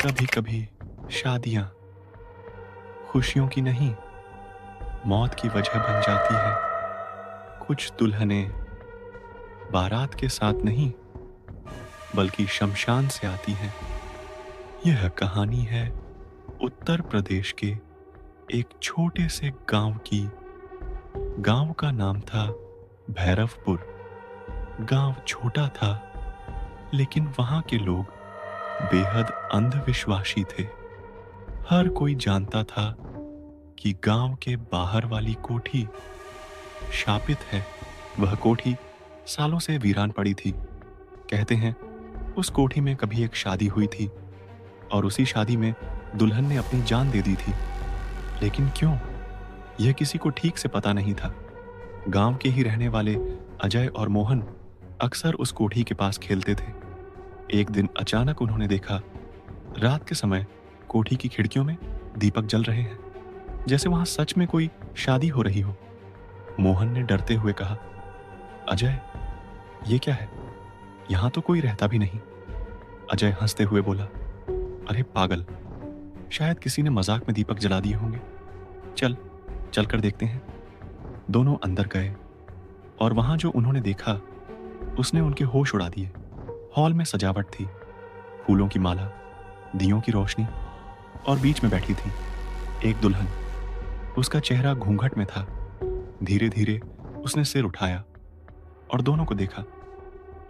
कभी कभी शादियां खुशियों की नहीं, मौत की वजह बन जाती है। कुछ दुल्हनें बारात के साथ नहीं, बल्कि शमशान से आती हैं। यह कहानी है उत्तर प्रदेश के एक छोटे से गांव की। गांव का नाम था भैरवपुर। गांव छोटा था, लेकिन वहां के लोग बेहद अंधविश्वासी थे। हर कोई जानता था कि गांव के बाहर वाली कोठी शापित है। वह कोठी सालों से वीरान पड़ी थी। कहते हैं उस कोठी में कभी एक शादी हुई थी और उसी शादी में दुल्हन ने अपनी जान दे दी थी। लेकिन क्यों, यह किसी को ठीक से पता नहीं था। गांव के ही रहने वाले अजय और मोहन अक्सर उस कोठी के पास खेलते थे। एक दिन अचानक उन्होंने देखा, रात के समय कोठी की खिड़कियों में दीपक जल रहे हैं, जैसे वहां सच में कोई शादी हो रही हो। मोहन ने डरते हुए कहा, अजय, ये क्या है? यहां तो कोई रहता भी नहीं। अजय हंसते हुए बोला, अरे पागल, शायद किसी ने मजाक में दीपक जला दिए होंगे। चल चल कर देखते हैं। दोनों अंदर गए और वहां जो उन्होंने देखा उसने उनके होश उड़ा दिए। हॉल में सजावट थी, फूलों की माला, दियों की रोशनी, और बीच में बैठी थी एक दुल्हन। उसका चेहरा घूंघट में था। धीरे धीरे उसने सिर उठाया और दोनों को देखा।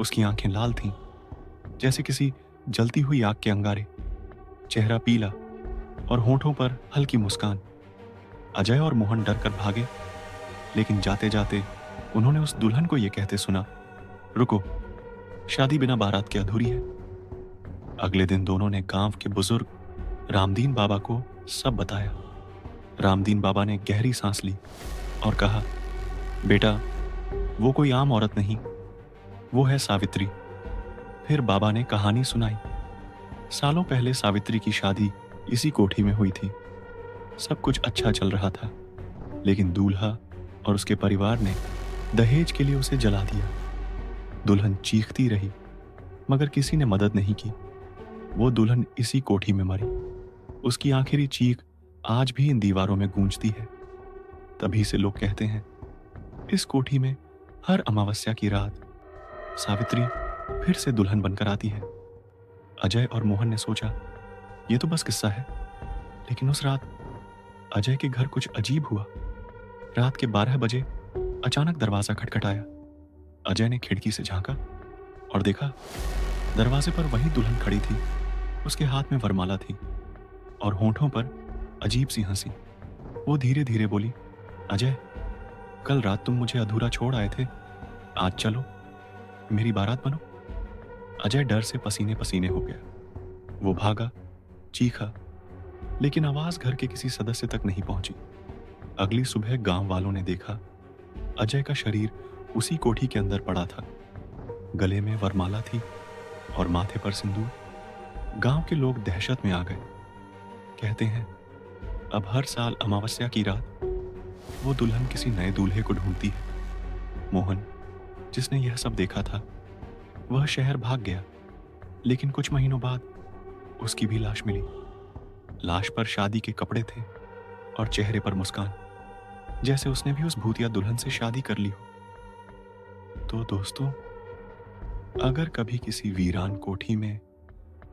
उसकी आंखें लाल थीं, जैसे किसी जलती हुई आग के अंगारे। चेहरा पीला और होंठों पर हल्की मुस्कान। अजय और मोहन डर कर भागे, लेकिन जाते जाते उन्होंने उस दुल्हन को यह कहते सुना, रुको, शादी बिना बारात के अधूरी है। अगले दिन दोनों ने गांव के बुजुर्ग रामदीन बाबा को सब बताया। रामदीन बाबा ने गहरी सांस ली और कहा, बेटा, वो कोई आम औरत नहीं, वो है सावित्री। फिर बाबा ने कहानी सुनाई। सालों पहले सावित्री की शादी इसी कोठी में हुई थी। सब कुछ अच्छा चल रहा था, लेकिन दूल्हा और उसके परिवार ने दहेज के लिए उसे जला दिया। दुल्हन चीखती रही, मगर किसी ने मदद नहीं की। वो दुल्हन इसी कोठी में मरी। उसकी आखिरी चीख आज भी इन दीवारों में गूंजती है। तभी से लोग कहते हैं, इस कोठी में हर अमावस्या की रात सावित्री फिर से दुल्हन बनकर आती है। अजय और मोहन ने सोचा, ये तो बस किस्सा है, लेकिन उस रात अजय के घर कुछ अजीब हुआ। रात के 12 बजे अचानक दरवाजा खटखटाया। अजय ने खिड़की से झांका और देखा, दरवाजे पर वही दुल्हन खड़ी थी। उसके हाथ में वरमाला थी और होंठों पर अजीब सी हंसी। वो धीरे धीरे बोली, अजय, कल रात तुम मुझे अधूरा छोड़ आए थे, आज चलो, मेरी बारात बनो। अजय डर से पसीने पसीने हो गया। वो भागा, चीखा, लेकिन आवाज घर के किसी सदस्य तक नहीं पहुंची। अगली सुबह गांव वालों ने देखा, अजय का शरीर उसी कोठी के अंदर पड़ा था। गले में वरमाला थी और माथे पर सिंदूर। गांव के लोग दहशत में आ गए। कहते हैं, अब हर साल अमावस्या की रात वो दुल्हन किसी नए दूल्हे को ढूंढती है। मोहन, जिसने यह सब देखा था, वह शहर भाग गया, लेकिन कुछ महीनों बाद उसकी भी लाश मिली। लाश पर शादी के कपड़े थे और चेहरे पर मुस्कान, जैसे उसने भी उस भूतिया दुल्हन से शादी कर ली हो। तो दोस्तों, अगर कभी किसी वीरान कोठी में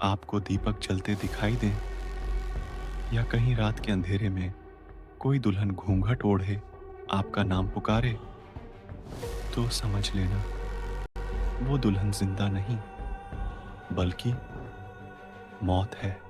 आपको दीपक जलते दिखाई दें, या कहीं रात के अंधेरे में कोई दुल्हन घूंघट ओढ़े आपका नाम पुकारे, तो समझ लेना, वो दुल्हन जिंदा नहीं, बल्कि मौत है।